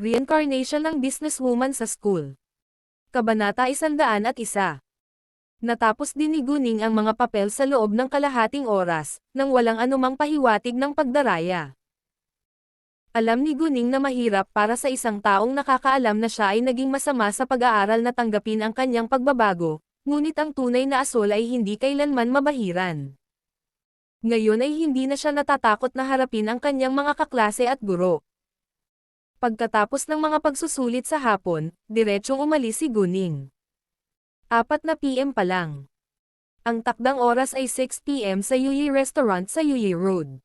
Reincarnation ng businesswoman sa school. Kabanata 101. Natapos din ni Guning ang mga papel sa loob ng kalahating oras, nang walang anumang pahiwatig ng pagdaraya. Alam ni Guning na mahirap para sa isang taong nakakaalam na siya ay naging masama sa pag-aaral na tanggapin ang kanyang pagbabago, ngunit ang tunay na asol ay hindi kailanman mabahiran. Ngayon ay hindi na siya natatakot na harapin ang kanyang mga kaklase at guro. Pagkatapos ng mga pagsusulit sa hapon, diretsong umalis si Guning. 4 PM pa lang. Ang takdang oras ay 6 PM sa Yuyi Restaurant sa Yuyi Road.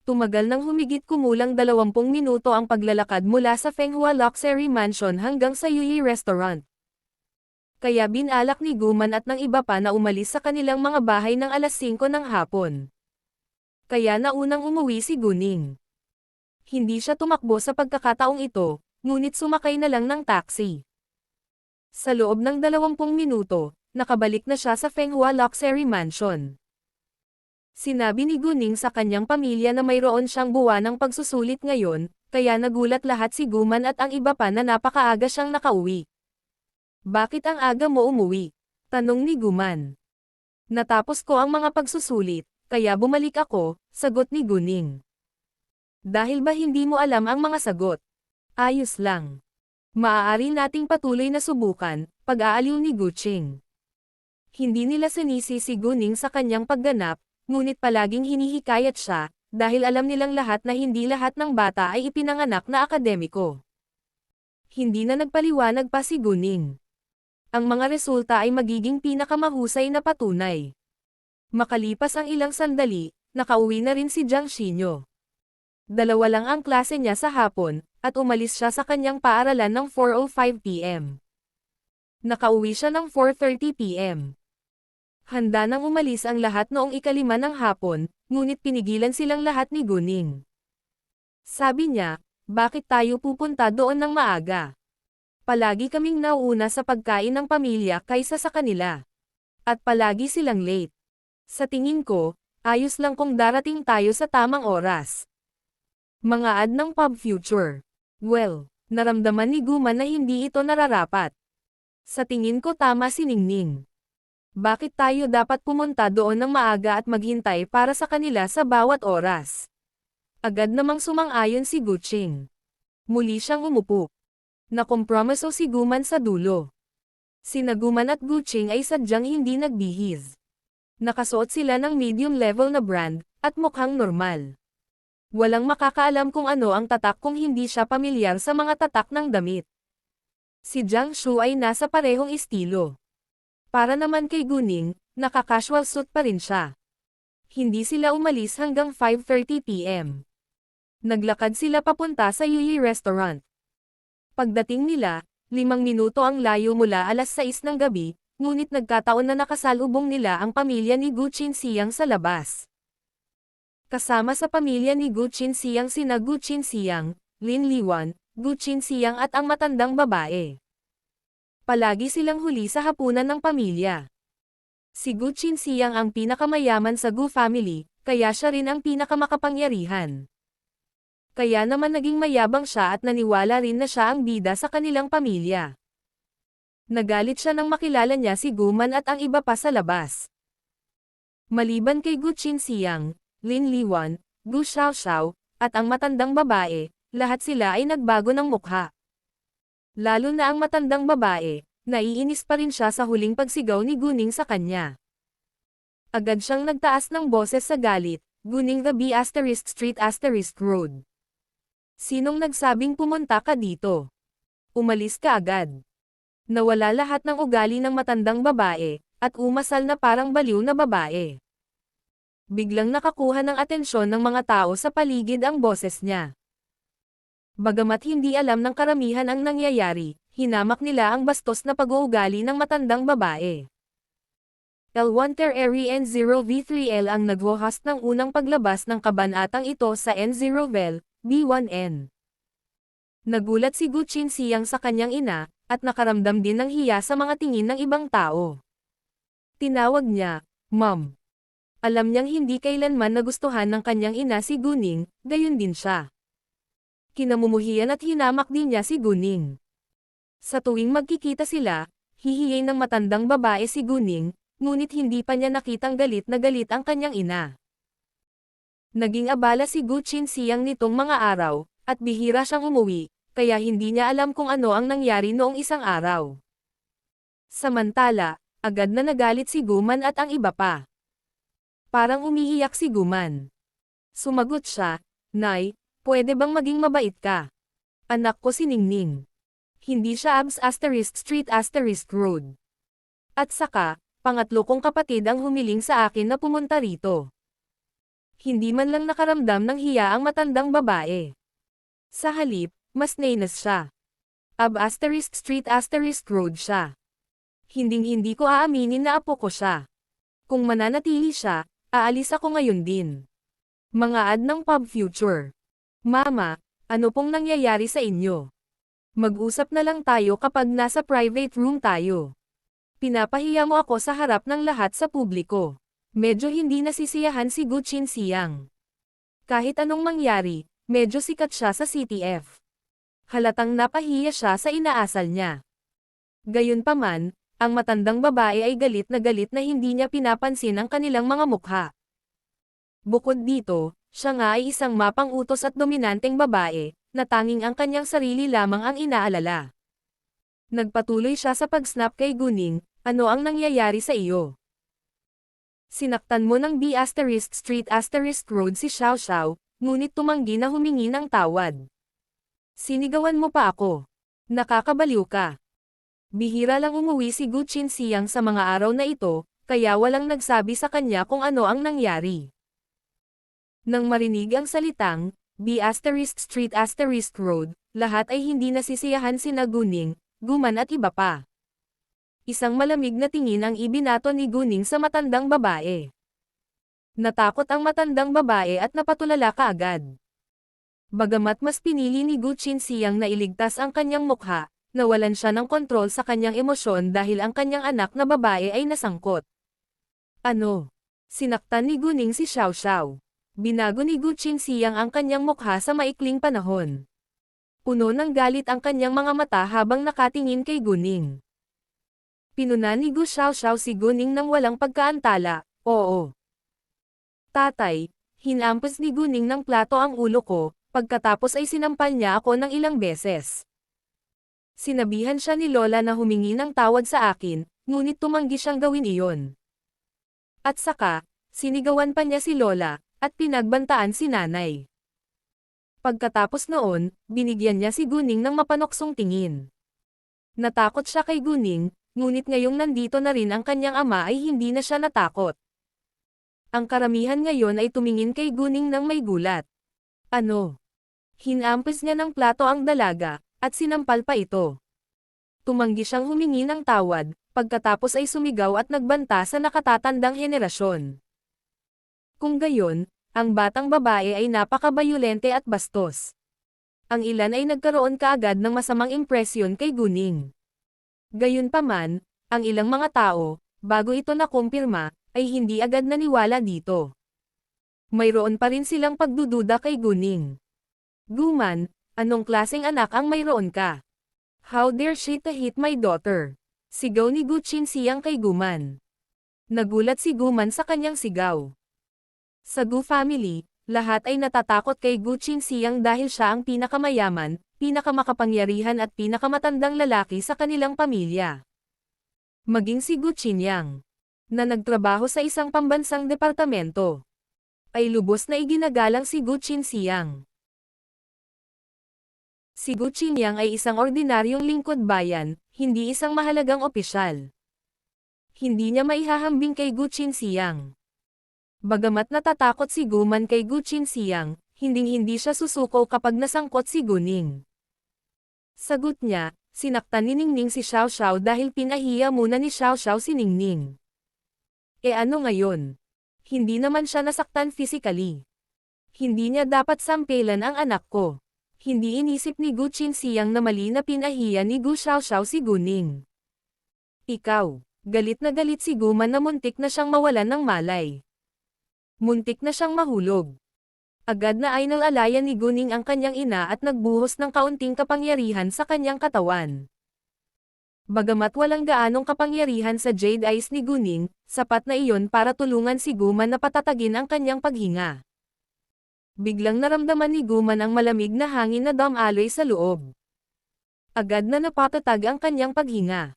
Tumagal ng humigit kumulang 20 minuto ang paglalakad mula sa Fenghua Luxury Mansion hanggang sa Yuyi Restaurant. Kaya binalak ni Guman at ng iba pa na umalis sa kanilang mga bahay ng alas 5 ng hapon. Kaya naunang umuwi si Guning. Hindi siya tumakbo sa pagkakataong ito, ngunit sumakay na lang ng taxi. Sa loob ng 20 minuto, nakabalik na siya sa Fenghua Luxury Mansion. Sinabi ni Guning sa kanyang pamilya na mayroon siyang buwanang pagsusulit ngayon, kaya nagulat lahat si Guman at ang iba pa na napakaaga siyang nakauwi. Bakit ang aga mo umuwi? Tanong ni Guman. Natapos ko ang mga pagsusulit, kaya bumalik ako, sagot ni Guning. Dahil ba hindi mo alam ang mga sagot? Ayos lang. Maaari nating patuloy na subukan, pag-aaliw ni Guching. Hindi nila sinisi si Guning sa kanyang pagganap, ngunit palaging hinihikayat siya, dahil alam nilang lahat na hindi lahat ng bata ay ipinanganak na akademiko. Hindi na nagpaliwanag pa si Guning. Ang mga resulta ay magiging pinakamahusay na patunay. Makalipas ang ilang sandali, nakauwi na rin si Jiang Xinyo. 2 lang ang klase niya sa hapon, at umalis siya sa kanyang paaralan ng 4:05 PM. Nakauwi siya ng 4:30 PM. Handa nang umalis ang lahat noong 5 ng hapon, ngunit pinigilan silang lahat ni Guning. Sabi niya, bakit tayo pupunta doon ng maaga? Palagi kaming nauuna sa pagkain ng pamilya kaysa sa kanila. At palagi silang late. Sa tingin ko, ayos lang kung darating tayo sa tamang oras. Mga ad ng Pub Future. Well, naramdaman ni Guman na hindi ito nararapat. Sa tingin ko tama si Ningning. Bakit tayo dapat pumunta doon ng maaga at maghintay para sa kanila sa bawat oras? Agad namang sumang-ayon si Guching. Muli siyang umupo. Nakompromiso si Guman sa dulo. Sina Guman at Guching ay sadyang hindi nagbihis. Nakasuot sila ng medium-level na brand, at mukhang normal. Walang makakaalam kung ano ang tatak kung hindi siya pamilyar sa mga tatak ng damit. Si Jiang Shu ay nasa parehong estilo. Para naman kay Guning, naka-casual suit pa rin siya. Hindi sila umalis hanggang 5:30 PM. Naglakad sila papunta sa Yuyi Restaurant. Pagdating nila, 5 minuto ang layo mula alas 6 ng gabi, ngunit nagkataon na nakasalubong nila ang pamilya ni Gu Qinsiyang sa labas. Kasama sa pamilya ni Gu Qinsiyang sina Gu Qinsiyang, Lin Liwan, Gu Qinsiyang at ang matandang babae. Palagi silang huli sa hapunan ng pamilya. Si Gu Qinsiyang ang pinakamayaman sa Gu family, kaya siya rin ang pinakamakapangyarihan. Kaya naman naging mayabang siya at naniwala rin na siya ang bida sa kanilang pamilya. Nagalit siya nang makilala niya si Guman at ang iba pa sa labas. Maliban kay Gu Qinsiyang, Lin Liwan, Gu Xiaoxiao, at ang matandang babae, lahat sila ay nagbago ng mukha. Lalo na ang matandang babae, naiinis pa rin siya sa huling pagsigaw ni Guning sa kanya. Agad siyang nagtaas ng boses sa galit, Guning the B** Street** Road. Sinong nagsabing pumunta ka dito? Umalis ka agad. Nawala lahat ng ugali ng matandang babae, at umasal na parang baliw na babae. Biglang nakakuha ng atensyon ng mga tao sa paligid ang boses niya. Bagamat hindi alam ng karamihan ang nangyayari, hinamak nila ang bastos na pag-uugali ng matandang babae. L1 Terry N0V3L ang nagwo-host ng unang paglabas ng kabanatang ito sa N0VEL, B1N. Nagulat si Gu Qinsiyang sa kanyang ina, at nakaramdam din ng hiya sa mga tingin ng ibang tao. Tinawag niya, Mom. Alam niyang hindi kailanman nagustuhan ng kanyang ina si Guning, gayon din siya. Kinamumuhian at hinamak din niya si Guning. Sa tuwing magkikita sila, hihiyay ng matandang babae si Guning, ngunit hindi pa niya nakitang galit na galit ang kanyang ina. Naging abala si Gu Qinxiang nitong mga araw, at bihira siyang umuwi, kaya hindi niya alam kung ano ang nangyari noong isang araw. Samantala, agad na nagalit si Guman at ang iba pa. Parang umiiyak si Guman. Sumagot siya, "Nay, pwede bang maging mabait ka? Anak ko si Ningning. Hindi siya abs *street *road. At saka, pangatlo kong kapatid ang humiling sa akin na pumunta rito." Hindi man lang nakaramdam ng hiya ang matandang babae. Sa halip, mas nainas siya. *street *road siya. Hinding-hindi ko aaminin na apo ko siya. Kung mananatili siya, aalis ako ngayon din. Mga ad ng Pub Future. Mama, ano pong nangyayari sa inyo? Mag-usap na lang tayo kapag nasa private room tayo. Pinapahiya mo ako sa harap ng lahat sa publiko. Medyo hindi nasisiyahan si Gu Qinxiang. Kahit anong mangyari, medyo sikat siya sa CTF. Halatang napahiya siya sa inaasal niya. Gayunpaman, ang matandang babae ay galit na hindi niya pinapansin ang kanilang mga mukha. Bukod dito, siya nga ay isang mapang-utos at dominanteng babae, na tanging ang kanyang sarili lamang ang inaalala. Nagpatuloy siya sa pag-snap kay Guning, "Ano ang nangyayari sa iyo? Sinaktan mo ng *street *road si Xiao Xiao, ngunit tumanggi na humingi ng tawad. Sinigawan mo pa ako. Nakakabaliw ka." Bihira lang umuwi si Gu Qinxiang sa mga araw na ito, kaya walang nagsabi sa kanya kung ano ang nangyari. Nang marinig ang salitang, *street *road, lahat ay hindi nasisiyahan sina Guning, Guman at iba pa. Isang malamig na tingin ang ibinato ni Guning sa matandang babae. Natakot ang matandang babae at napatulala kaagad. Bagamat mas pinili ni Gu Qinxiang na iligtas ang kanyang mukha, nawalan siya ng kontrol sa kanyang emosyon dahil ang kanyang anak na babae ay nasangkot. Ano? Sinaktan ni Guning si Xiao Xiao. Binago ni Gu Qinxiang ang kanyang mukha sa maikling panahon. Puno ng galit ang kanyang mga mata habang nakatingin kay Guning. Pinuna ni Gu Xiao Xiao si Guning nang walang pagkaantala, "Oo. Tatay," hinampas ni Guning ng plato ang ulo ko, pagkatapos ay sinampal niya ako ng ilang beses. Sinabihan siya ni Lola na humingi ng tawad sa akin, ngunit tumanggi siyang gawin iyon. At saka, sinigawan pa niya si Lola, at pinagbantaan si Nanay. Pagkatapos noon, binigyan niya si Guning ng mapanoksong tingin. Natakot siya kay Guning, ngunit ngayong nandito na rin ang kanyang ama ay hindi na siya natakot. Ang karamihan ngayon ay tumingin kay Guning ng may gulat. Ano? Hinampas niya ng plato ang dalaga, at sinampal pa ito. Tumanggi siyang humingi ng tawad, pagkatapos ay sumigaw at nagbanta sa nakatatandang henerasyon. Kung gayon, ang batang babae ay napakabayolente at bastos. Ang ilan ay nagkaroon kaagad ng masamang impresyon kay Guning. Gayunpaman, ang ilang mga tao, bago ito nakumpirma, ay hindi agad naniwala dito. Mayroon pa rin silang pagdududa kay Guning. "Guman, anong klaseng anak ang mayroon ka? How dare she to hit my daughter?" Sigaw ni Gu Qinxiang kay Guman. Nagulat si Guman sa kanyang sigaw. Sa Gu family, lahat ay natatakot kay Gu Qinxiang dahil siya ang pinakamayaman, pinakamakapangyarihan at pinakamatandang lalaki sa kanilang pamilya. Maging si Gu Qinyang, na nagtrabaho sa isang pambansang departamento, ay lubos na iginagalang si Gu Qinxiang. Si Gu Qinyang ay isang ordinaryong lingkod bayan, hindi isang mahalagang opisyal. Hindi niya maihahambing kay Gu Qinxiang. Bagamat natatakot si Guman kay Gu Qinxiang, hinding-hindi siya susuko kapag nasangkot si Guning. Sagot niya, sinaktan ni Ningning si Xiao Xiao dahil pinahiya muna ni Xiao Xiao si Ningning. Ano ngayon? Hindi naman siya nasaktan physically. Hindi niya dapat sampelan ang anak ko. Hindi inisip ni Gu Qinxiang na mali na pinahiya ni Gu Xiao Xiao si Guning. Ikaw, galit na galit si Guman na muntik na siyang mawalan ng malay. Muntik na siyang mahulog. Agad na ay nalalayan ni Guning ang kanyang ina at nagbuhos ng kaunting kapangyarihan sa kanyang katawan. Bagamat walang gaanong kapangyarihan sa Jade Eyes ni Guning, sapat na iyon para tulungan si Guman na patatagin ang kanyang paghinga. Biglang naramdaman ni Guman ang malamig na hangin na damaloy sa loob. Agad na napatatag ang kanyang paghinga.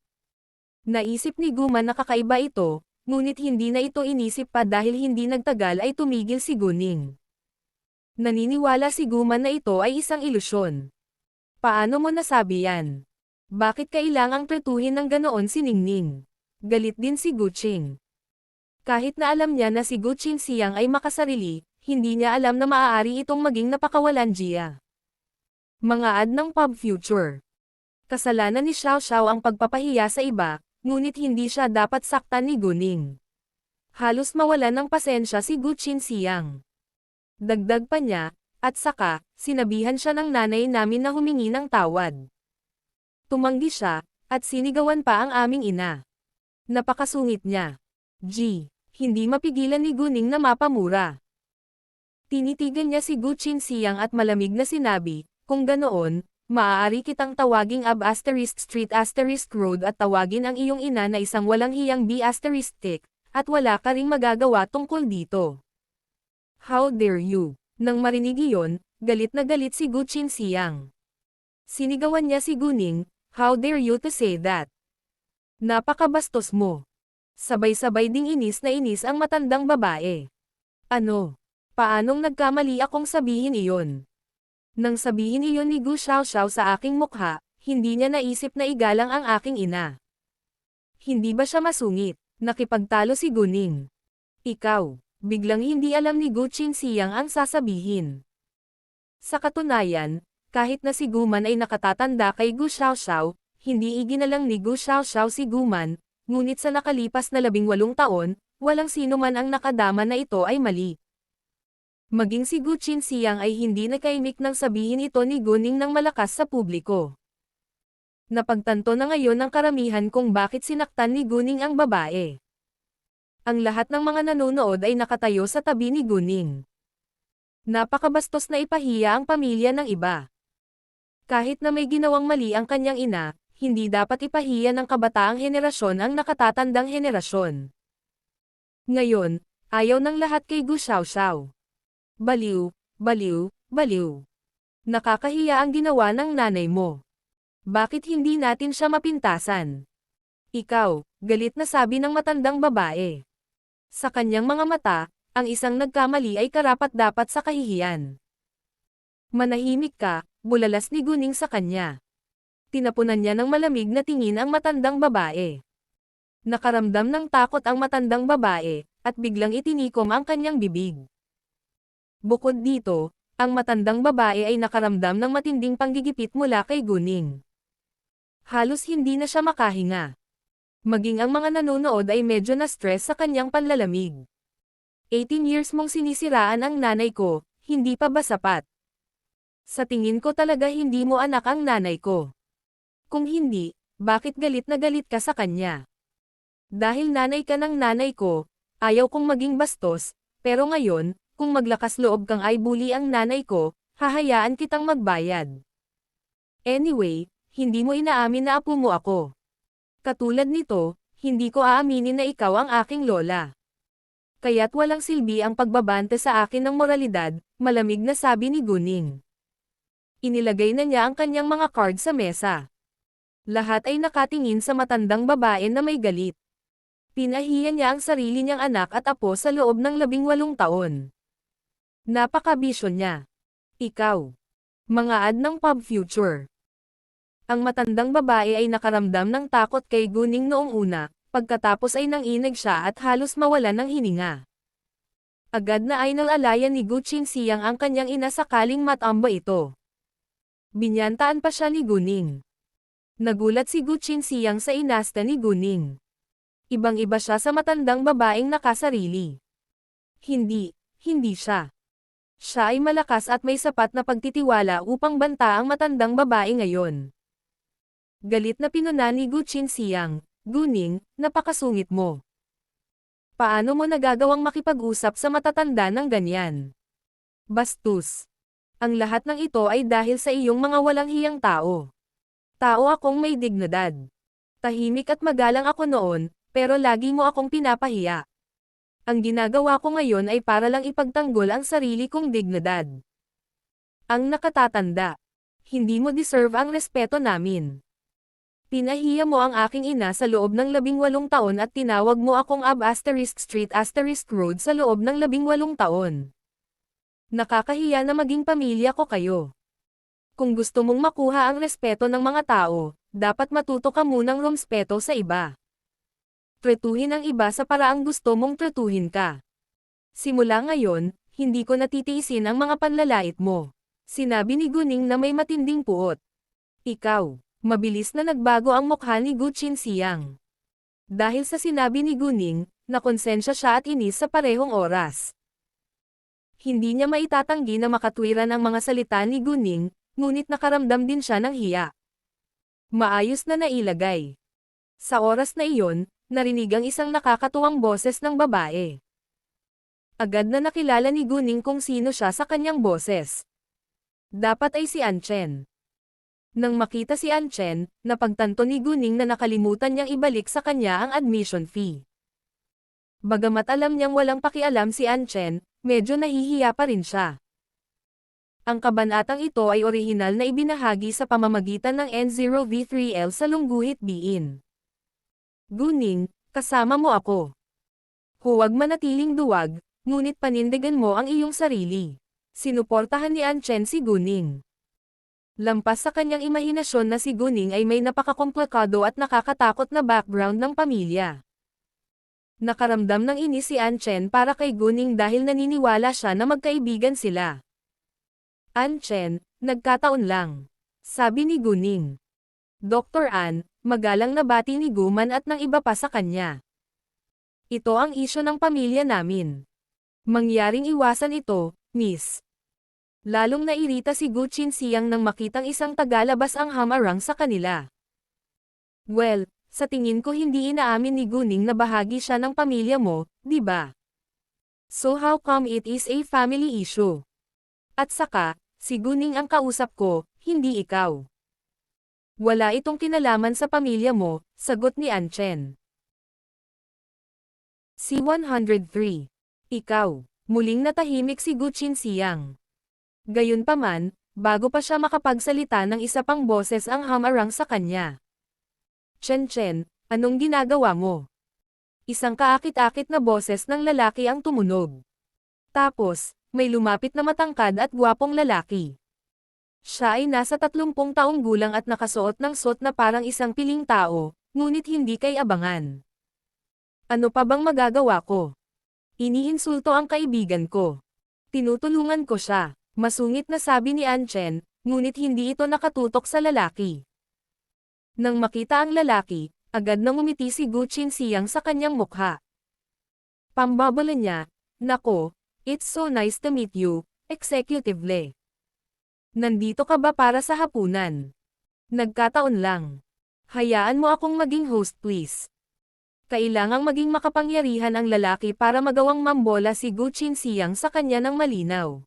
Naisip ni Guman na kakaiba ito, ngunit hindi na ito inisip pa dahil hindi nagtagal ay tumigil si Guning. Naniniwala si Guman na ito ay isang ilusyon. Paano mo nasabi yan? Bakit kailangang tretuhin ng ganoon si Ningning? Galit din si Guqing. Kahit na alam niya na si Guqing siyang ay makasarili, hindi niya alam na maaari itong maging napakawalanjiya. Mga ad ng pub future. Kasalanan ni Xiao Xiao ang pagpapahiya sa iba, ngunit hindi siya dapat saktan ni Guning. Halos mawalan ng pasensya si Guqing siyang. Dagdag pa niya, at saka, sinabihan siya ng nanay namin na humingi ng tawad. Tumanggi siya, at sinigawan pa ang aming ina. Napakasungit niya. Hindi mapigilan ni Guning na mapamura. Tinitigan niya si Guqing siyang at malamig na sinabi, kung ganoon, maaari kitang tawaging Ab *Street *Road at tawagin ang iyong ina na isang walang hiyang B***, at wala ka ring magagawa tungkol dito. How dare you? Nang marinig iyon, galit na galit si Guqing siyang. Sinigawan niya si Guning, how dare you to say that? Napakabastos mo. Sabay-sabay ding inis na inis ang matandang babae. Ano? Paanong nagkamali akong sabihin iyon? Nang sabihin iyon ni Gu Xiaoxiao sa aking mukha, hindi niya naisip na igalang ang aking ina. Hindi ba siya masungit? Nakipagtalo si Guning. Ikaw. Biglang hindi alam ni Guqing siyang ang sasabihin. Sa katunayan, kahit na si Guman ay nakatatanda kay Gu Xiaoxiao, hindi iginalang ni Gu Xiaoxiao si Guman, ngunit sa nakalipas na 18 taon, walang sino man ang nakadama na ito ay mali. Maging si Guqing siyang ay hindi nakaimik nang sabihin ito ni Guning ng malakas sa publiko. Napagtanto na ngayon ng karamihan kung bakit sinaktan ni Guning ang babae. Ang lahat ng mga nanonood ay nakatayo sa tabi ni Guning. Napakabastos na ipahiya ang pamilya ng iba. Kahit na may ginawang mali ang kanyang ina, hindi dapat ipahiya ng kabataang henerasyon ang nakatatandang henerasyon. Ngayon, ayaw ng lahat kay Gu Xiaoxiao. Baliw, baliw, baliw. Nakakahiya ang ginawa ng nanay mo. Bakit hindi natin siya mapintasan? Ikaw, galit na sabi ng matandang babae. Sa kanyang mga mata, ang isang nagkamali ay karapat-dapat sa kahihiyan. Manahimik ka, bulalas ni Guning sa kanya. Tinapunan niya ng malamig na tingin ang matandang babae. Nakaramdam ng takot ang matandang babae, at biglang itinikom ang kanyang bibig. Bukod dito, ang matandang babae ay nakaramdam ng matinding panggigipit mula kay Guning. Halos hindi na siya makahinga. Maging ang mga nanonood ay medyo na-stress sa kanyang panlalamig. 18 years mong sinisiraan ang nanay ko, hindi pa ba sapat? Sa tingin ko talaga hindi mo anak ang nanay ko. Kung hindi, bakit galit na galit ka sa kanya? Dahil nanay ka ng nanay ko, ayaw kong maging bastos, pero ngayon, kung maglakas loob kang ay bully ang nanay ko, hahayaan kitang magbayad. Anyway, hindi mo inaamin na apo mo ako. Katulad nito, hindi ko aaminin na ikaw ang aking lola. Kaya't walang silbi ang pagbabante sa akin ng moralidad, malamig na sabi ni Guning. Inilagay na niya ang kanyang mga card sa mesa. Lahat ay nakatingin sa matandang babae na may galit. Pinahiya niya ang sarili niyang anak at apo sa loob ng 18 taon. Napakabisyo niya. Ikaw. Mga ad ng pub future. Ang matandang babae ay nakaramdam ng takot kay Guning noong una, pagkatapos ay nanginig siya at halos mawalan ng hininga. Agad na ay nalalayan ni Guqing siyang ang kanyang ina sakaling matamba ito. Binyantaan pa siya ni Guning. Nagulat si Guqing siyang sa inasta ni Guning. Ibang-iba siya sa matandang babaeng nakasarili. Hindi siya. Siya ay malakas at may sapat na pagtitiwala upang banta ang matandang babae ngayon. Galit na pinuna ni Guqing siyang, Guning, napakasungit mo. Paano mo nagagawang makipag-usap sa matatanda ng ganyan? Bastos. Ang lahat ng ito ay dahil sa iyong mga walang hiyang tao. Tao akong may dignidad. Tahimik at magalang ako noon, pero lagi mo akong pinapahiya. Ang ginagawa ko ngayon ay para lang ipagtanggol ang sarili kong dignidad. Ang nakatatanda. Hindi mo deserve ang respeto namin. Pinahiya mo ang aking ina sa loob ng 18 taon at tinawag mo akong *Street*Road sa loob ng 18 taon. Nakakahiya na maging pamilya ko kayo. Kung gusto mong makuha ang respeto ng mga tao, dapat matuto ka munang rumspeto sa iba. Tretuhin ang iba sa paraang gusto mong tretuhin ka. Simula ngayon, hindi ko natitiisin ang mga panlalait mo. Sinabi ni Guning na may matinding puot. Ikaw. Mabilis na nagbago ang mukha ni Gu Qinsiyang. Dahil sa sinabi ni Guning, nakonsensya siya at inis sa parehong oras. Hindi niya maitatanggi na makatwiran ang mga salita ni Guning, ngunit nakaramdam din siya ng hiya. Maayos na nailagay. Sa oras na iyon, narinig ang isang nakakatuwang boses ng babae. Agad na nakilala ni Guning kung sino siya sa kanyang boses. Dapat ay si Anchen. Nang makita si Anchen, napagtanto ni Guning na nakalimutan niyang ibalik sa kanya ang admission fee. Bagamat alam niyang walang pakialam si Anchen, medyo nahihiya pa rin siya. Ang kabanatang ito ay orihinal na ibinahagi sa pamamagitan ng N0V3L sa Lungguhit Biin. Guning, kasama mo ako. Huwag manatiling duwag, ngunit panindigan mo ang iyong sarili. Sinuportahan ni Anchen si Guning. Lampas sa kanyang imahinasyon na si Guning ay may napakakomplikado at nakakatakot na background ng pamilya. Nakaramdam ng inis si Anchen para kay Guning dahil naniniwala siya na magkaibigan sila. Anchen, nagkataon lang. Sabi ni Guning. Dr. An, magalang na bati ni Guman at ng iba pa sa kanya. Ito ang isyo ng pamilya namin. Mangyaring iwasan ito, Miss. Lalong nairita si Gu Qinsiyang nang makitang isang tagalabas ang hamarang sa kanila. Well, sa tingin ko hindi inaamin ni Guning na bahagi siya ng pamilya mo, di ba? So how come it is a family issue? At saka, si Guning ang kausap ko, hindi ikaw. Wala itong kinalaman sa pamilya mo, sagot ni Anchen. C103. Ikaw. Muling natahimik si Gu Qinsiyang. Gayunpaman, bago pa siya makapagsalita ng isa pang boses ang hamarang sa kanya. Chen, anong ginagawa mo? Isang kaakit-akit na boses ng lalaki ang tumunog. Tapos, may lumapit na matangkad at gwapong lalaki. Siya ay nasa 30 taong gulang at nakasuot ng suot na parang isang piling tao, ngunit hindi kay abangan. Ano pa bang magagawa ko? Iniinsulto ang kaibigan ko. Tinutulungan ko siya. Masungit na sabi ni Anchen, ngunit hindi ito nakatutok sa lalaki. Nang makita ang lalaki, agad nang umiti si Gu Qinsiyang sa kanyang mukha. Pambabala niya, nako, it's so nice to meet you, Executive Le. Nandito ka ba para sa hapunan? Nagkataon lang. Hayaan mo akong maging host please. Kailangang maging makapangyarihan ang lalaki para magawang mambola si Gu Qinsiyang sa kanya ng malinaw.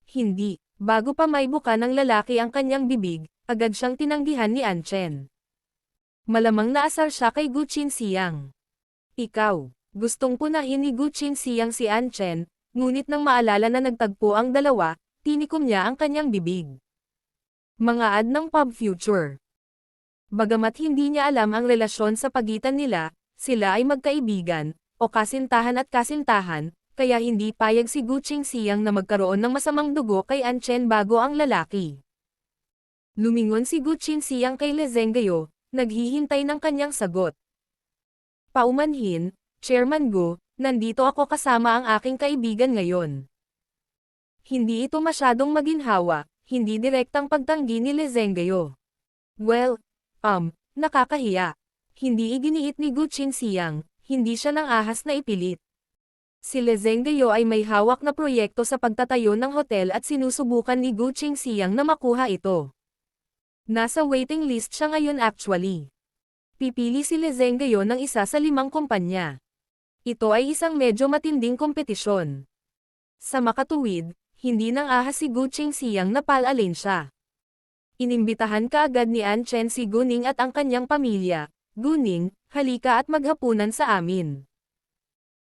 Hindi, bago pa may buka ng lalaki ang kanyang bibig, agad siyang tinanggihan ni Anchen. Malamang naasar siya kay Gu Qinsiyang. Ikaw, gustong punahin ni Gu Qinsiyang si Anchen, ngunit nang maalala na nagtagpo ang dalawa, tinikom niya ang kanyang bibig. Mga ad ng pub future. Bagamat hindi niya alam ang relasyon sa pagitan nila, sila ay magkaibigan, o kasintahan at kasintahan, kaya hindi payag si Gu Qinsiyang na magkaroon ng masamang dugo kay Anchen bago ang lalaki. Lumingon si Gu Qinsiyang kay Le Zhenggayo, naghihintay ng kanyang sagot. Paumanhin, Chairman Gu, nandito ako kasama ang aking kaibigan ngayon. Hindi ito masyadong maginhawa, hindi direktang pagtanggi ni Le Zhenggayo. Well, nakakahiya. Hindi iginiit ni Gu Qinsiyang, hindi siya nang ahas na ipilit. Si Le Zhenggayo ay may hawak na proyekto sa pagtatayo ng hotel at sinusubukan ni Gu Qinsiyang na makuha ito. Nasa waiting list siya ngayon actually. Pipili si Le Zhenggayo ng isa sa 5 kumpanya. Ito ay isang medyo matinding kompetisyon. Sa makatuwid, hindi nang ahas si Gu Qingxiang na palarin siya. Inimbitahan kaagad ni An Chen si Guning at ang kanyang pamilya. Guning, halika at maghapunan sa amin.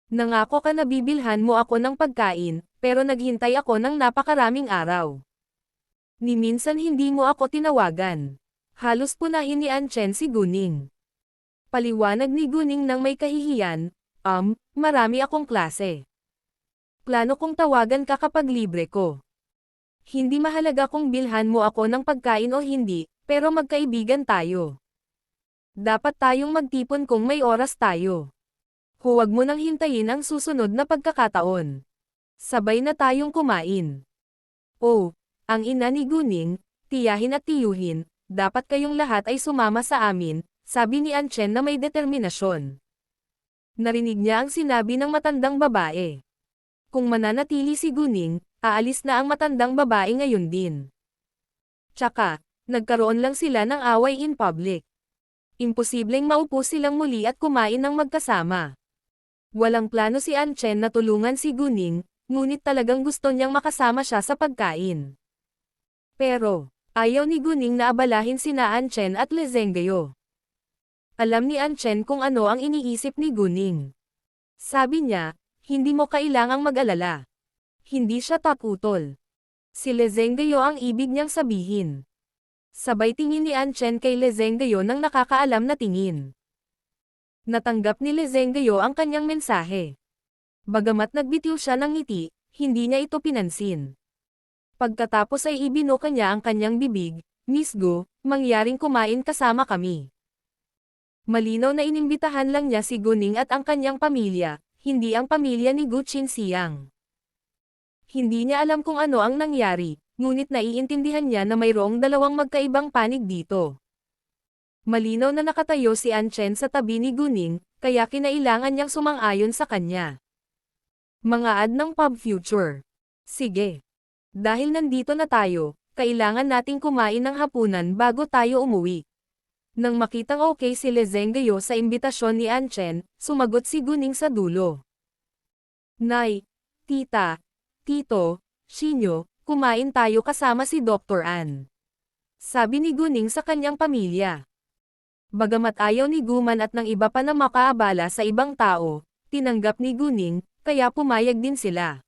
Nangako ka na bibilhan mo ako ng pagkain, pero naghintay ako ng napakaraming araw. Ni minsan hindi mo ako tinawagan. Halos punahin ni An Chen si Guning. Paliwanag ni Guning nang may kahihiyan, marami akong klase. Plano kong tawagan ka kapag libre ko. Hindi mahalaga kung bilhan mo ako ng pagkain o hindi, pero magkaibigan tayo. Dapat tayong magtipon kung may oras tayo. Huwag mo nang hintayin ang susunod na pagkakataon. Sabay na tayong kumain. Oh, ang ina ni Guning, tiyahin at tiyuhin, dapat kayong lahat ay sumama sa amin, sabi ni An Chen na may determinasyon. Narinig niya ang sinabi ng matandang babae. Kung mananatili si Guning, aalis na ang matandang babae ngayon din. Tsaka, nagkaroon lang sila ng away in public. Imposibleng maupo silang muli at kumain ng magkasama. Walang plano si An Chen na tulungan si Guning, ngunit talagang gusto niyang makasama siya sa pagkain. Pero, ayaw ni Guning na abalahin sina An Chen at Le Zhengguo. Alam ni An Chen kung ano ang iniisip ni Guning. Sabi niya, hindi mo kailangang mag-alala. Hindi siya tatutol. Si Le Zhengguo ang ibig niyang sabihin. Sabay tingin ni An Chen kay Le Zhengguo ng nakakaalam na tingin. Natanggap ni Le Zhengguo ang kanyang mensahe. Bagamat nagbitiw siya ng ngiti, hindi niya ito pinansin. Pagkatapos ay ibinuka niya ang kanyang bibig, Miss Gu, mangyaring kumain kasama kami. Malinaw na inimbitahan lang niya si Guning at ang kanyang pamilya, hindi ang pamilya ni Gu Qingxiang. Hindi niya alam kung ano ang nangyari, ngunit naiintindihan niya na mayroong dalawang magkaibang panig dito. Malinaw na nakatayo si An Chen sa tabi ni Guning, kaya kinailangan niyang sumang-ayon sa kanya. Mga ad ng pub future. Sige. Dahil nandito na tayo, kailangan nating kumain ng hapunan bago tayo umuwi. Nang makitang okay si Le Zhengguo sa imbitasyon ni An Chen, sumagot si Guning sa dulo. Nay, tita, tito, Shinyo, kumain tayo kasama si Dr. An. Sabi ni Guning sa kanyang pamilya. Bagamat ayaw ni Guman at ng iba pa na makaabala sa ibang tao, tinanggap ni Guning, kaya pumayag din sila.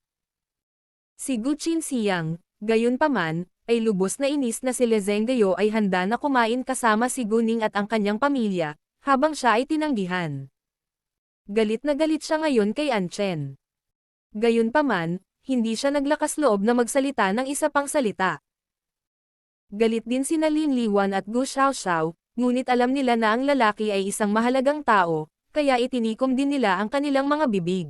Si Gu Qingxiang, gayunpaman, ay lubos na inis na si Le Zhengguo ay handa na kumain kasama si Guning at ang kanyang pamilya, habang siya ay tinanggihan. Galit na galit siya ngayon kay An Chen. Gayunpaman, hindi siya naglakas loob na magsalita ng isa pang salita. Galit din sina Lin Liwan at Gu Xiaoxiao, ngunit alam nila na ang lalaki ay isang mahalagang tao, kaya itinikom din nila ang kanilang mga bibig.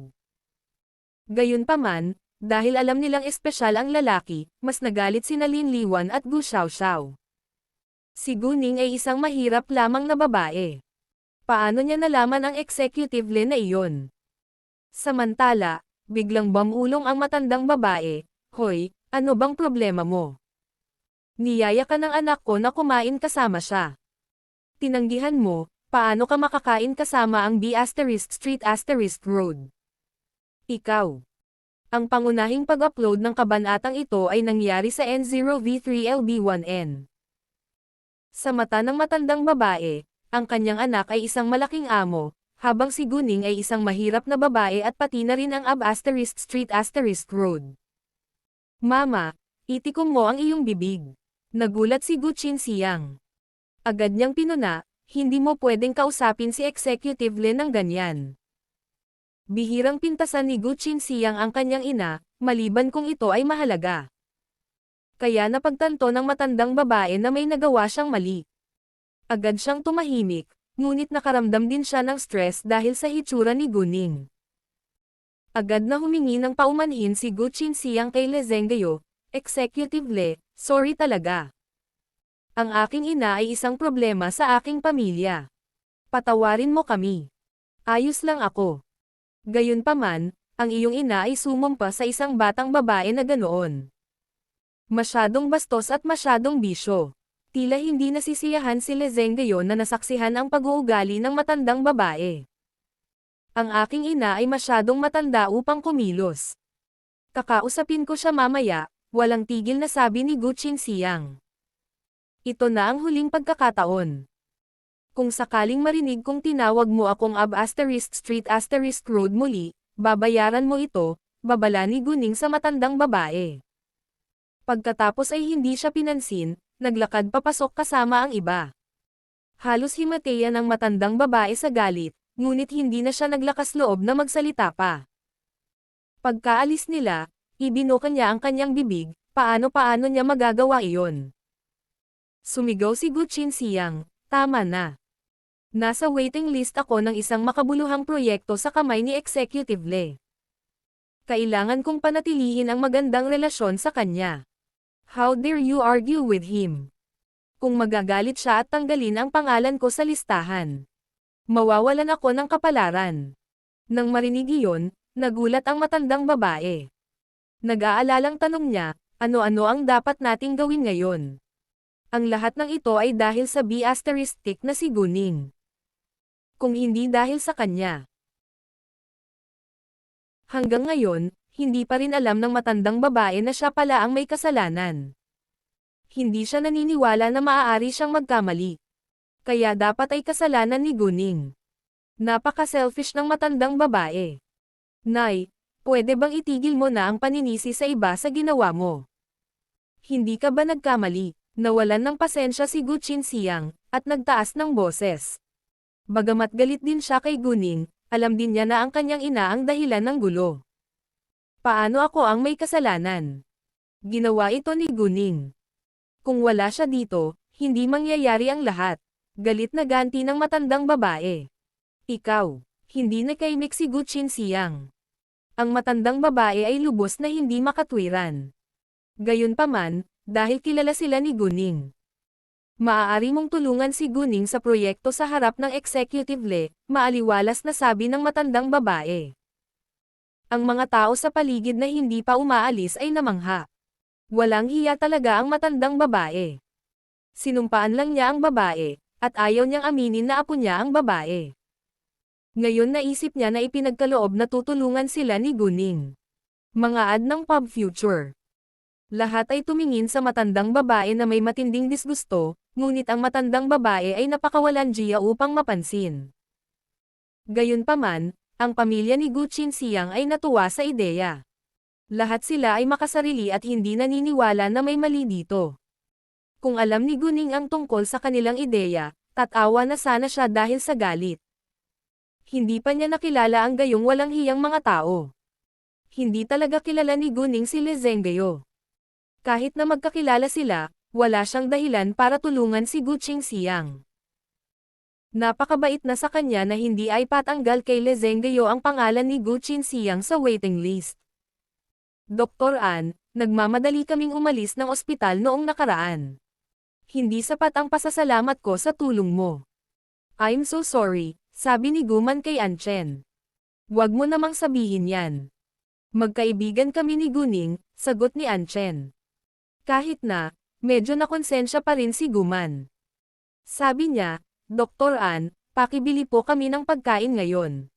Gayunpaman, dahil alam nilang espesyal ang lalaki, mas nagalit sina Lin Liwan at Gu Xiaoxiao. Si Guning ay isang mahirap lamang na babae. Paano niya nalaman ang executive le na iyon? Samantala, biglang bamulong ang matandang babae, "Hoy, ano bang problema mo? Niyaya ka ng anak ko na kumain kasama siya. Tinanggihan mo, paano ka makakain kasama ang B**Street** Road? Ikaw." Ang pangunahing pag-upload ng kabanatang ito ay nangyari sa N0V3LB1N. Sa mata ng matandang babae, ang kanyang anak ay isang malaking amo, habang si Guning ay isang mahirap na babae at pati na rin ang AB**Street** Road. Mama, itikom mo ang iyong bibig. Nagulat si Gu Qingxiang. Agad niyang pinuna, hindi mo pwedeng kausapin si Executive Le ng ganyan. Bihirang pintasan ni Gu Qingxiang ang kanyang ina, maliban kung ito ay mahalaga. Kaya napagtanto ng matandang babae na may nagawa siyang mali. Agad siyang tumahimik, ngunit nakaramdam din siya ng stress dahil sa hitsura ni Guning. Agad na humingi ng paumanhin si Gu Qingxiang kay Le Zhengguo, "Executive Le, sorry talaga. Ang aking ina ay isang problema sa aking pamilya. Patawarin mo kami. Ayos lang ako." Gayunpaman, ang iyong ina ay sumumpa sa isang batang babae na ganoon. Masyadong bastos at masyadong bisyo. Tila hindi nasisiyahan si Le Zhengguo na nasaksihan ang pag-uugali ng matandang babae. Ang aking ina ay masyadong matanda upang kumilos. Kakausapin ko siya mamaya, walang tigil na sabi ni Gu Qinxiang. Ito na ang huling pagkakataon. Kung sakaling marinig kong tinawag mo akong Street Road muli, babayaran mo ito, babala ni Guning sa matandang babae. Pagkatapos ay hindi siya pinansin, naglakad papasok kasama ang iba. Halos himateyan ang matandang babae sa galit, ngunit hindi na siya naglakas loob na magsalita pa. Pagkaalis nila, ibinuka niya ang kanyang bibig, paano-paano niya magagawa iyon. Sumigaw si Gu Qinxiang, tama na. Nasa waiting list ako ng isang makabuluhang proyekto sa kamay ni Executive Le. Kailangan kong panatilihin ang magandang relasyon sa kanya. How dare you argue with him? Kung magagalit siya at tanggalin ang pangalan ko sa listahan, mawawalan ako ng kapalaran. Nang marinig iyon, nagulat ang matandang babae. Nag-aalalang tanong niya, ano-ano ang dapat nating gawin ngayon? Ang lahat ng ito ay dahil sa B** na si Guning. Kung hindi dahil sa kanya. Hanggang ngayon, hindi pa rin alam ng matandang babae na siya pala ang may kasalanan. Hindi siya naniniwala na maaari siyang magkamali. Kaya dapat ay kasalanan ni Guning. Napaka-selfish ng matandang babae. Nay, pwede bang itigil mo na ang paninisi sa iba sa ginawa mo? Hindi ka ba nagkamali? Nawalan ng pasensya si Gu Qinxiang, at nagtaas ng boses. Bagamat galit din siya kay Guning, alam din niya na ang kanyang ina ang dahilan ng gulo. Paano ako ang may kasalanan? Ginawa ito ni Guning. Kung wala siya dito, hindi mangyayari ang lahat. Galit na ganti ng matandang babae. Ikaw, hindi nakaimik si Gu Qinxiang. Ang matandang babae ay lubos na hindi makatwiran. Gayunpaman, dahil kilala sila ni Guning. Maaari mong tulungan si Guning sa proyekto sa harap ng Executive Le, maaliwalas na sabi ng matandang babae. Ang mga tao sa paligid na hindi pa umaalis ay namangha. Walang hiya talaga ang matandang babae. Sinumpaan lang niya ang babae, at ayaw niyang aminin na apo niya ang babae. Ngayon naisip niya na ipinagkaloob na tutulungan sila ni Guning. Mga ad ng pub future. Lahat ay tumingin sa matandang babae na may matinding disgusto, ngunit ang matandang babae ay napakawalan diya upang mapansin. Gayunpaman, ang pamilya ni Gu Qinxiang ay natuwa sa ideya. Lahat sila ay makasarili at hindi naniniwala na may mali dito. Kung alam ni Guning ang tungkol sa kanilang ideya, tatawa na sana siya dahil sa galit. Hindi pa niya nakilala ang gayong walang hiyang mga tao. Hindi talaga kilala ni Guning si Le Zhengguo. Kahit na magkakilala sila, wala siyang dahilan para tulungan si Gu Qinxiang. Napakabait na sa kanya na hindi ay patanggal kay Le Zhengguo ang pangalan ni Gu Qinxiang sa waiting list. Dr. An, nagmamadali kaming umalis ng ospital noong nakaraan. Hindi sapat ang pasasalamat ko sa tulong mo. I'm so sorry, sabi ni Guman kay Anchen. Huwag mo namang sabihin yan. Magkaibigan kami ni Guning, sagot ni Anchen. Kahit na, medyo nakonsensya pa rin si Guman. Sabi niya, Dr. An, pakibili po kami ng pagkain ngayon.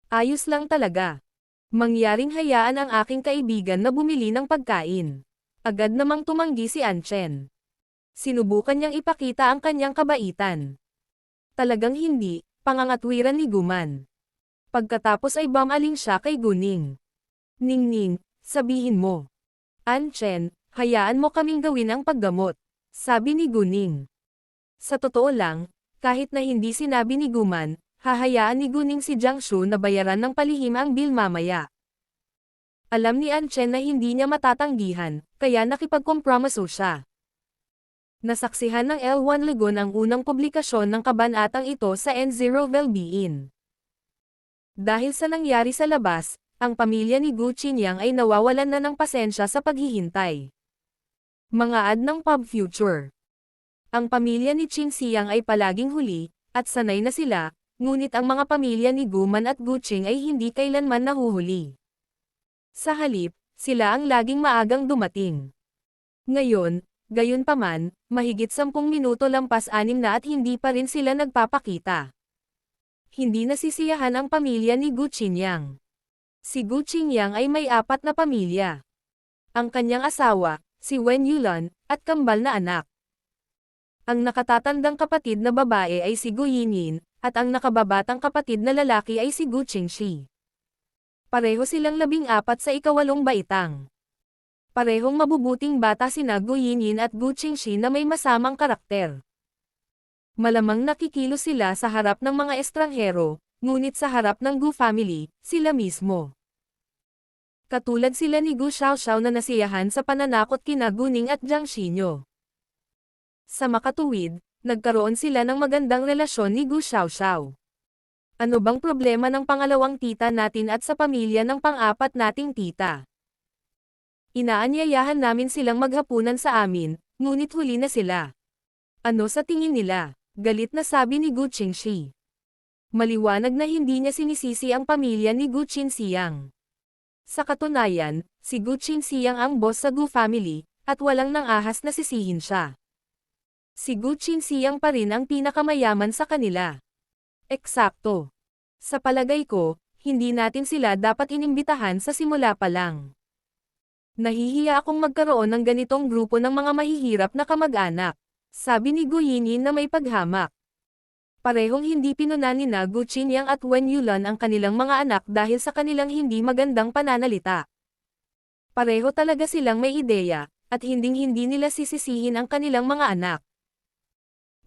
Ayos lang talaga. Mangyaring hayaan ang aking kaibigan na bumili ng pagkain. Agad namang tumanggi si Anchen. Sinubukan niyang ipakita ang kanyang kabaitan. Talagang hindi, pangangatwiran ni Guman. Pagkatapos ay bumaling siya kay Guning. Ningning, sabihin mo. Anchen, hayaan mo kaming gawin ang paggamot, sabi ni Guning. Sa totoo lang, kahit na hindi sinabi ni Guman, hahayaan ni Guning si Jiangshu na bayaran ng palihim ang bill mamaya. Alam ni Anchen na hindi niya matatanggihan, kaya nakipagkompromiso siya. Nasaksihan ng L1 Legon ang unang publikasyon ng kabanatang ito sa N0 Wellbeing. Dahil sa nangyari sa labas, ang pamilya ni Gu Qinxiang ay nawawalan na ng pasensya sa paghihintay. Mga ad ng pub future. Ang pamilya ni Qinxiang ay palaging huli, at sanay na sila, ngunit ang mga pamilya ni Guman at Guqing ay hindi kailanman nahuhuli. Sa halip, sila ang laging maagang dumating. Ngayon, gayunpaman, mahigit 10 minuto lampas 6 na at hindi pa rin sila nagpapakita. Hindi nasisiyahan ang pamilya ni Gu Qinxiang. Si Gu Qingyang ay may 4 na pamilya. Ang kanyang asawa, si Wen Yulan, at kambal na anak. Ang nakatatandang kapatid na babae ay si Gu Yinyin, at ang nakababatang kapatid na lalaki ay si Gu Qingxi. Pareho silang 14 sa ika-8 baitang. Parehong mabubuting bata sina Gu Yinyin at Gu Qingxi na may masamang karakter. Malamang nakikilos sila sa harap ng mga estranghero, ngunit sa harap ng Gu family, sila mismo. Katulad sila ni Gu Xiaoxiao na nasiyahan sa pananakot kina Gu Ning at Jiang Xinyo. Sa makatuwid, nagkaroon sila ng magandang relasyon ni Gu Xiaoxiao. Ano bang problema ng pangalawang tita natin at sa pamilya ng pang-apat nating tita? Inaanyayahan namin silang maghapunan sa amin, ngunit huli na sila. Ano sa tingin nila? Galit na sabi ni Gu Qingxi. Maliwanag na hindi niya sinisisi ang pamilya ni Gu Qinxiang. Sa katunayan, si Gu Qinxiang ang boss sa Gu family, at walang nang ahas na sisihin siya. Si Gu Qinxiang pa rin ang pinakamayaman sa kanila. Eksakto. Sa palagay ko, hindi natin sila dapat inimbitahan sa simula pa lang. Nahihiya akong magkaroon ng ganitong grupo ng mga mahihirap na kamag-anak, sabi ni Gu Yinyin na may paghamak. Parehong hindi pinunan ni Gu Qingyang at Wen Yulan ang kanilang mga anak dahil sa kanilang hindi magandang pananalita. Pareho talaga silang may ideya, at hinding-hindi nila sisisihin ang kanilang mga anak.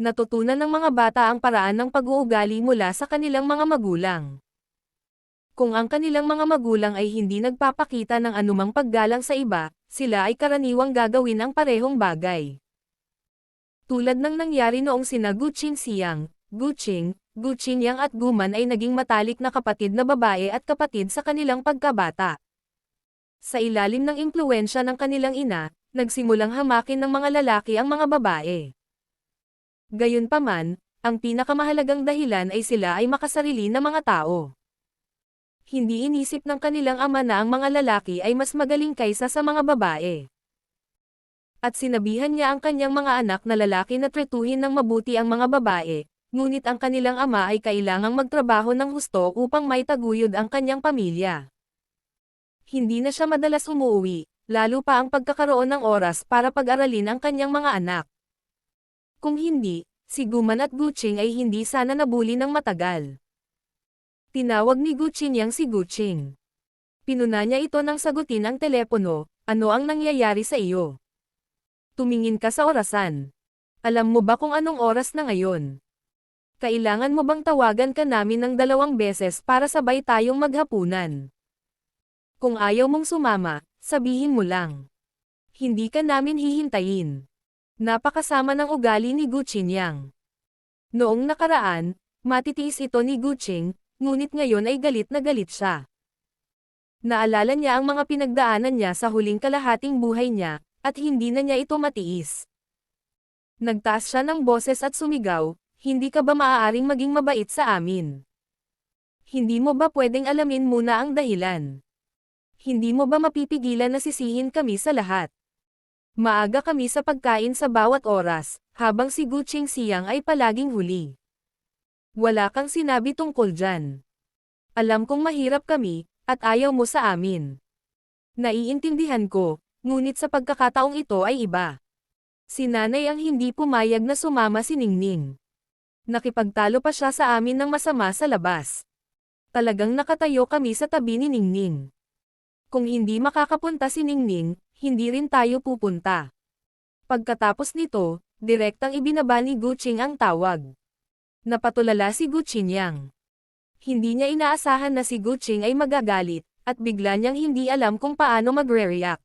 Natutunan ng mga bata ang paraan ng pag-uugali mula sa kanilang mga magulang. Kung ang kanilang mga magulang ay hindi nagpapakita ng anumang paggalang sa iba, sila ay karaniwang gagawin ang parehong bagay. Tulad ng nangyari noong sina Gu Qinxiang, Gu Qing, Gu Qingyang at Gu Man ay naging matalik na kapatid na babae at kapatid sa kanilang pagkabata. Sa ilalim ng impluwensya ng kanilang ina, nagsimulang hamakin ng mga lalaki ang mga babae. Gayunpaman, ang pinakamahalagang dahilan ay sila ay makasarili na mga tao. Hindi inisip ng kanilang ama na ang mga lalaki ay mas magaling kaysa sa mga babae. At sinabihan niya ang kanyang mga anak na lalaki na tretuhin ng mabuti ang mga babae, ngunit ang kanilang ama ay kailangang magtrabaho ng husto upang maitaguyod ang kanyang pamilya. Hindi na siya madalas umuwi, lalo pa ang pagkakaroon ng oras para pag-aralin ang kanyang mga anak. Kung hindi, si Gu Man at Gu Qing ay hindi sana nabuli ng matagal. Tinawag ni Gu Qingyang si Gu Qing. Pinuna niya ito nang sagutin ang telepono, ano ang nangyayari sa iyo? Tumingin ka sa orasan. Alam mo ba kung anong oras na ngayon? Kailangan mo bang tawagan ka namin ng 2 beses para sabay tayong maghapunan? Kung ayaw mong sumama, sabihin mo lang. Hindi ka namin hihintayin. Napakasama ng ugali ni Gu Qingyang. Noong nakaraan, matitiis ito ni Gu Qing, ngunit ngayon ay galit na galit siya. Naalala niya ang mga pinagdaanan niya sa huling kalahating buhay niya, at hindi na niya ito matiis. Nagtaas siya ng boses at sumigaw, hindi ka ba maaaring maging mabait sa amin? Hindi mo ba pwedeng alamin muna ang dahilan? Hindi mo ba mapipigilan na sisihin kami sa lahat? Maaga kami sa pagkain sa bawat oras, habang si Gu Qingxiang ay palaging huli. Wala kang sinabi tungkol dyan. Alam kong mahirap kami, at ayaw mo sa amin. Naiintindihan ko, ngunit sa pagkakataong ito ay iba. Si nanay ang hindi pumayag na sumama si Ningning. Nakipagtalo pa siya sa amin ng masama sa labas. Talagang nakatayo kami sa tabi ni Ningning. Kung hindi makakapunta si Ningning, hindi rin tayo pupunta. Pagkatapos nito, direktang ibinaba ni Gu Qing ang tawag. Napatulala si Gu Qingyang. Hindi niya inaasahan na si Gu Qing ay magagalit, at bigla niyang hindi alam kung paano magre-react.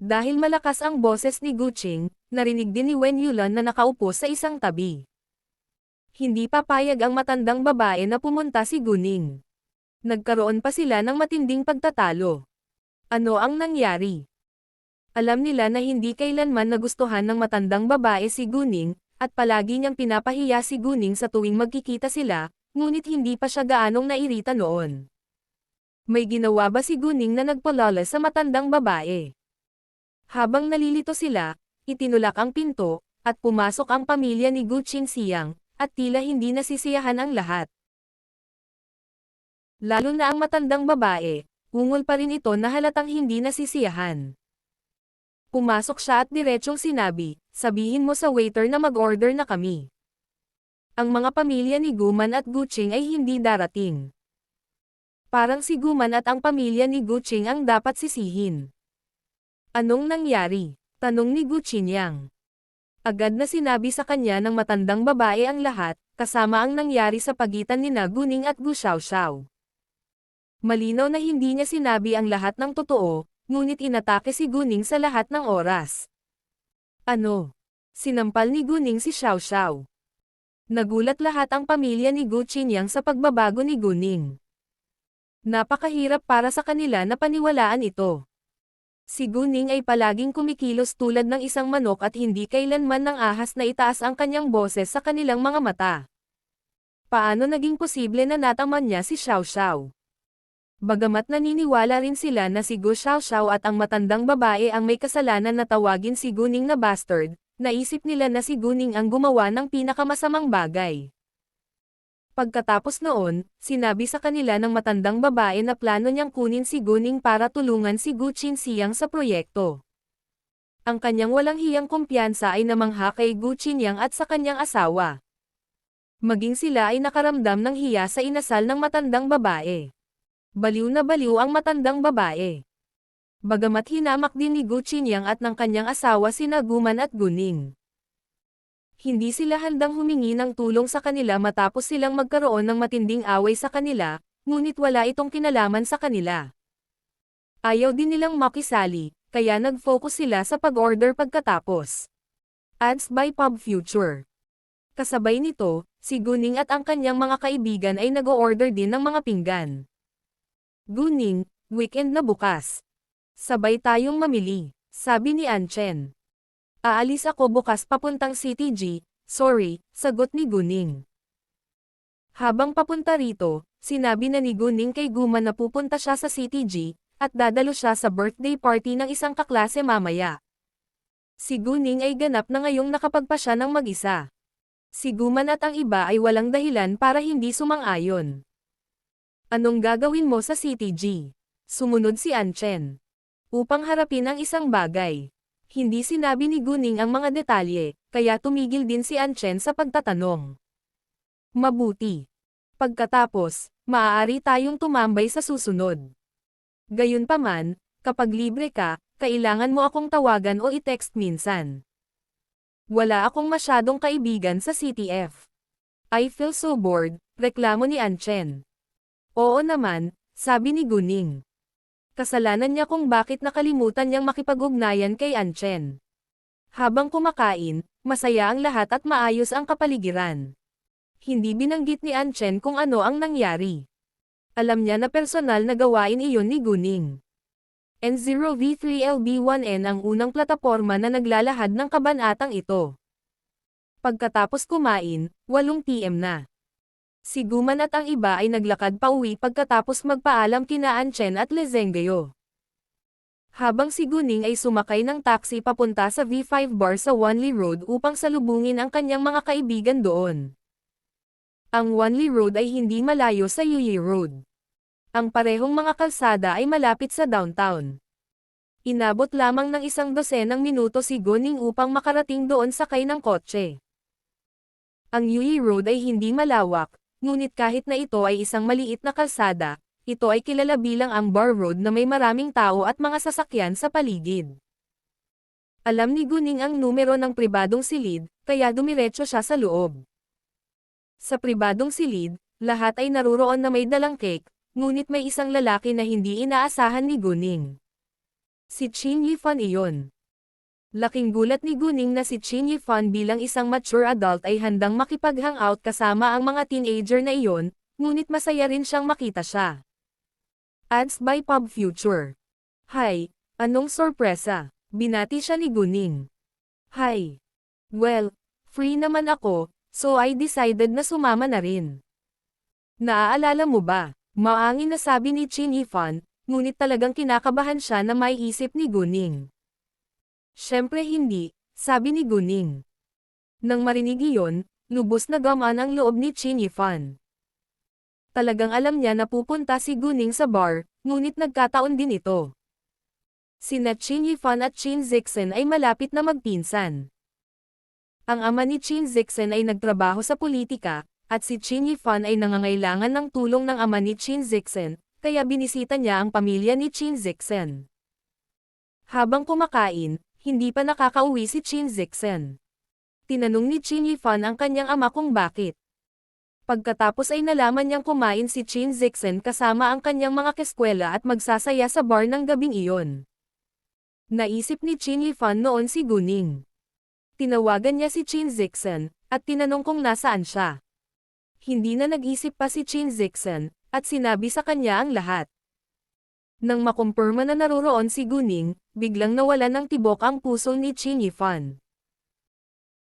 Dahil malakas ang boses ni Gu Qing, narinig din ni Wen Yulan na nakaupo sa isang tabi. Hindi papayag ang matandang babae na pumunta si Gu Ning. Nagkaroon pa sila ng matinding pagtatalo. Ano ang nangyari? Alam nila na hindi kailanman nagustuhan ng matandang babae si Gu Ning, at palagi niyang pinapahiya si Gu Ning sa tuwing magkikita sila, ngunit hindi pa siya gaanong nairita noon. May ginawa ba si Gu Ning na nagpalala sa matandang babae? Habang nalilito sila, itinulak ang pinto, at pumasok ang pamilya ni Gu Qingxiang, at tila hindi nasisiyahan ang lahat. Lalo na ang matandang babae, ungol pa rin ito na halatang hindi nasisiyahan. Pumasok siya at diretsyong sinabi, sabihin mo sa waiter na mag-order na kami. Ang mga pamilya ni Guman at Guching ay hindi darating. Parang si Guman at ang pamilya ni Guching ang dapat sisihin. Anong nangyari? Tanong ni Guchinyang. Agad na sinabi sa kanya ng matandang babae ang lahat, kasama ang nangyari sa pagitan ni Guning at Gu Xiaoxiao. Malinaw na hindi niya sinabi ang lahat ng totoo, ngunit inatake si Guning sa lahat ng oras. Ano? Sinampal ni Guning si Xiaoxiao. Nagulat lahat ang pamilya ni Gu Qinyang sa pagbabago ni Guning. Napakahirap para sa kanila na paniwalaan ito. Si Guning ay palaging kumikilos tulad ng isang manok at hindi kailanman ng ahas na itaas ang kanyang boses sa kanilang mga mata. Paano naging posible na nataman niya si Xiaoxiao? Bagamat naniniwala rin sila na si Gu Xiaoxiao at ang matandang babae ang may kasalanan na tawagin si Guning na bastard, naisip nila na si Guning ang gumawa ng pinakamasamang bagay. Pagkatapos noon, sinabi sa kanila ng matandang babae na plano niyang kunin si Guning para tulungan si Gu Qinyang sa proyekto. Ang kanyang walang hiyang kumpiyansa ay namangha kay Gu Qinyang at sa kanyang asawa. Maging sila ay nakaramdam ng hiya sa inasal ng matandang babae. Baliw na baliw ang matandang babae. Bagamat hinamak din ni Gu Qinyang at ng kanyang asawa sina Guman at Guning. Hindi sila handang humingi ng tulong sa kanila matapos silang magkaroon ng matinding away sa kanila, ngunit wala itong kinalaman sa kanila. Ayaw din nilang makisali, kaya nag-focus sila sa pag-order pagkatapos. Ads by Pub Future. Kasabay nito, si Guning at ang kanyang mga kaibigan ay nag-order din ng mga pinggan. Guning, weekend na bukas. Sabay tayong mamili, sabi ni Anchen. Aalis ako bukas papuntang CTG, sorry, sagot ni Guning. Habang papunta rito, sinabi na ni Guning kay Guman na pupunta siya sa CTG, at dadalo siya sa birthday party ng isang kaklase mamaya. Si Guning ay ganap na ngayong nakapagpa siya ng mag-isa. Si Guman at ang iba ay walang dahilan para hindi sumang-ayon. Anong gagawin mo sa CTG? Sumunod si Anchen. Upang harapin ang isang bagay. Hindi sinabi ni Guning ang mga detalye, kaya tumigil din si Anchen sa pagtatanong. Mabuti. Pagkatapos, maaari tayong tumambay sa susunod. Gayunpaman, kapag libre ka, kailangan mo akong tawagan o i-text minsan. Wala akong masyadong kaibigan sa CTF. I feel so bored, reklamo ni Anchen. Oo naman, sabi ni Guning. Kasalanan niya kung bakit nakalimutan niyang makipag-ugnayan kay Anchen. Habang kumakain, masaya ang lahat at maayos ang kapaligiran. Hindi binanggit ni Anchen kung ano ang nangyari. Alam niya na personal na gawain iyon ni Guning. N0V3LB1N ang unang plataporma na naglalahad ng kabanatang ito. Pagkatapos kumain, 8 PM na. Si Guman at ang iba ay naglakad pauwi pagkatapos magpaalam kina Anchen at Lezengyo. Habang si Guning ay sumakay ng taxi papunta sa V5 Bar sa Wanli Road upang salubungin ang kanyang mga kaibigan doon. Ang Wanli Road ay hindi malayo sa Yuyi Road. Ang parehong mga kalsada ay malapit sa downtown. Inabot lamang ng 12 minuto si Guning upang makarating doon sakay ng kotse. Ang Yuyi Road ay hindi malawak, ngunit kahit na ito ay isang maliit na kalsada, ito ay kilala bilang ang Bar Road na may maraming tao at mga sasakyan sa paligid. Alam ni Guning ang numero ng pribadong silid, kaya dumiretso siya sa loob. Sa pribadong silid, lahat ay naruroon na may dalang cake, ngunit may isang lalaki na hindi inaasahan ni Guning. Si Qin Yifan iyon. Laking gulat ni Guning na si Qin Yifan bilang isang mature adult ay handang makipag-hangout kasama ang mga teenager na iyon, ngunit masaya rin siyang makita siya. Ads by Pub Future. Hi, anong sorpresa? Binati siya ni Guning. Hi. Well, free naman ako, so I decided na sumama na rin. Naaalala mo ba? Maangin na sabi ni Qin Yifan, ngunit talagang kinakabahan siya na maiisip ni Guning. Siyempre hindi, sabi ni Guning. Nang marinig iyon, lubos na gamaan ang loob ni Qin Yifan. Talagang alam niya na pupunta si Guning sa bar, ngunit nagkataon din ito. Sina Qin Yifan at Qin Zixen ay malapit na magpinsan. Ang ama ni Qin Zixen ay nagtrabaho sa politika, at si Qin Yifan ay nangangailangan ng tulong ng ama ni Qin Zixen, kaya binisita niya ang pamilya ni Qin Zixen. Habang kumakain, hindi pa nakakauwi si Qin Zixen. Tinanong ni Qin Yifan ang kanyang ama kung bakit. Pagkatapos ay nalaman niyang kumain si Qin Zixen kasama ang kanyang mga kaskwela at magsasaya sa bar ng gabing iyon. Naisip ni Qin Yifan noon si Guning. Tinawagan niya si Qin Zixen, at tinanong kung nasaan siya. Hindi na nag-isip pa si Qin Zixen, at sinabi sa kanya ang lahat. Nang makumpirma na naroroon si Guning, biglang nawalan ng tibok ang puso ni Qin Yifan.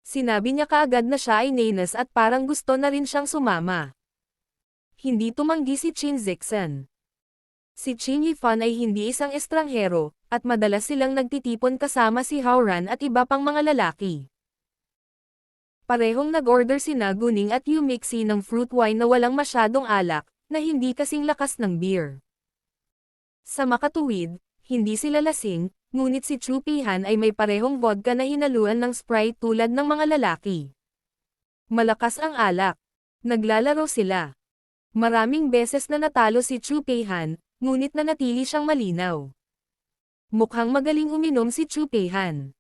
Sinabi niya kaagad na siya ay nainis at parang gusto na rin siyang sumama. Hindi tumanggi si Qin Zixen. Si Qin Yifan ay hindi isang estranghero, at madalas silang nagtitipon kasama si Howran at iba pang mga lalaki. Parehong nag-order sina Guning at Yumixi ng fruit wine na walang masyadong alak, na hindi kasing lakas ng beer. Sa makatuwid, hindi sila lasing, ngunit si Chu Pihan ay may parehong vodka na hinaluan ng Sprite tulad ng mga lalaki. Malakas ang alak. Naglalaro sila. Maraming beses na natalo si Chu Pihan, ngunit nanatili siyang malinaw. Mukhang magaling uminom si Chu Pihan.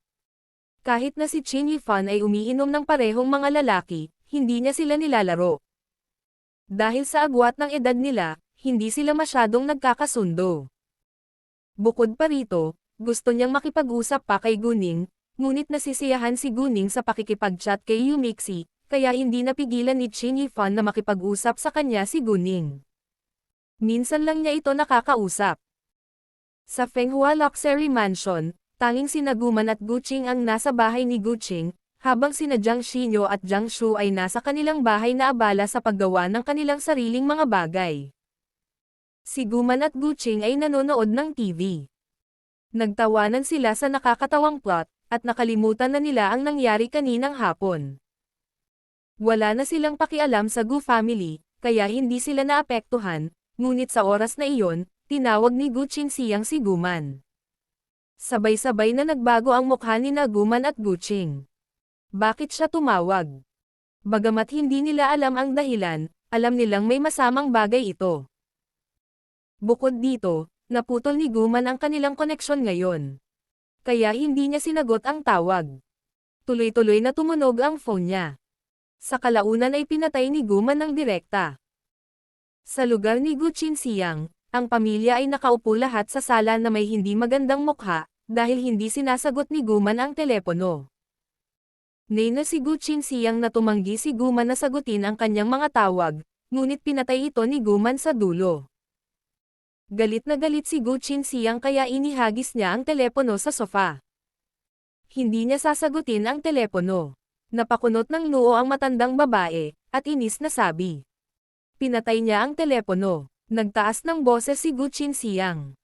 Kahit na si Qin Yifan ay umiinom ng parehong mga lalaki, hindi niya sila nilalaro. Dahil sa agwat ng edad nila, hindi sila masyadong nagkakasundo. Bukod pa rito, gusto niyang makipag-usap pa kay Guning, ngunit nasisiyahan si Guning sa pakikipag-chat kay Yumixi, kaya hindi napigilan ni Qin Yifan na makipag-usap sa kanya si Guning. Minsan lang niya ito nakakausap. Sa Fenghua Luxury Mansion, tanging sina Guman at Guqing ang nasa bahay ni Guqing, habang sina Jiang Xinyo at Jiang Shu ay nasa kanilang bahay na abala sa paggawa ng kanilang sariling mga bagay. Si Guman at Guqing ay nanonood ng TV. Nagtawanan sila sa nakakatawang plot, at nakalimutan na nila ang nangyari kaninang hapon. Wala na silang pakialam sa Gu family, kaya hindi sila naapektuhan, ngunit sa oras na iyon, tinawag ni Guqing siyang si Guman. Sabay-sabay na nagbago ang mukha ni Guman at Guqing. Bakit siya tumawag? Bagamat hindi nila alam ang dahilan, alam nilang may masamang bagay ito. Bukod dito, naputol ni Guman ang kanilang koneksyon ngayon. Kaya hindi niya sinagot ang tawag. Tuloy-tuloy na tumunog ang phone niya. Sa kalaunan ay pinatay ni Guman ng direkta. Sa lugar ni Guqing Siyang, ang pamilya ay nakaupo lahat sa sala na may hindi magandang mukha, dahil hindi sinasagot ni Guman ang telepono. Nena si Guqing Siyang na tumanggi si Guman na sagutin ang kanyang mga tawag, ngunit pinatay ito ni Guman sa dulo. Galit na galit si Guqing Siyang kaya inihagis niya ang telepono sa sofa. Hindi niya sasagutin ang telepono. Napakunot ng noo ang matandang babae, at inis na sabi. Pinatay niya ang telepono. Nagtaas ng boses si Guqing Siyang.